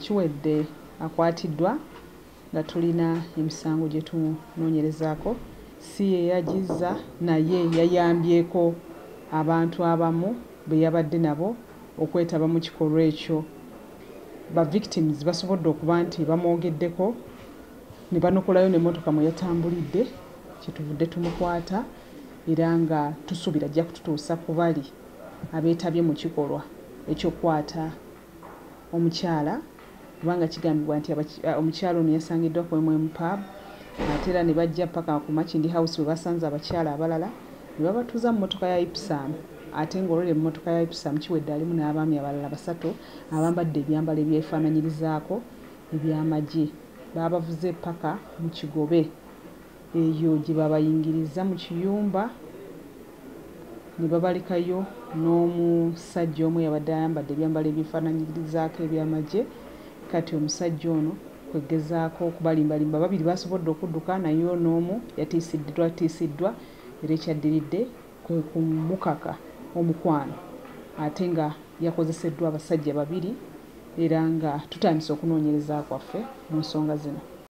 Kiwedde akwatiddwa nga tulina emisango gye tunoonyerezaako. Si ye yagizza naye yayambyeko abantu abamu be yabadde nabo okwetaba mu kikolwa ekyo. Ba victims basobodde okuba nti bamwogeddeko ne banokolayo n'emmotoka mwe yatambulidde, kyetuvudde tumukwata era nga tusuubira ajja kututuusa ku bali abeetabye mu kikolwa ekyokukwata omukyala, kubanga kigambibwa nti omukyala ono yasangiddwa ku pub ate era ne bajja paka ku Makindi House we basanze abakyala abalala ne babatuuza mu mmotoka ya Ipsam, ate ng'olwera emmotoka ya Ipsam Kiwedde alimu n'abaami abalala basatu abambadde ebyambalo ebyefaananyirizaako eby'amagye. Baabavuze paka mu kigobe eyo gye babayingiriza mu kiyumba ne babalekayo n'omusajja omu yabadde ayambadde ebyambalo ebyefaananyirizaako eby'amagye. Kati omusajja ono kwegezaako okubalimbalimba, babiri basobodde okudduka naye n'omu yatiisiddwa era ekyaddiridde kwe kumukaka omukwano, ate nga yakozeseddwa abasajja babiri era nga tutandise okunoonyereza kwaffe mu nsonga zino.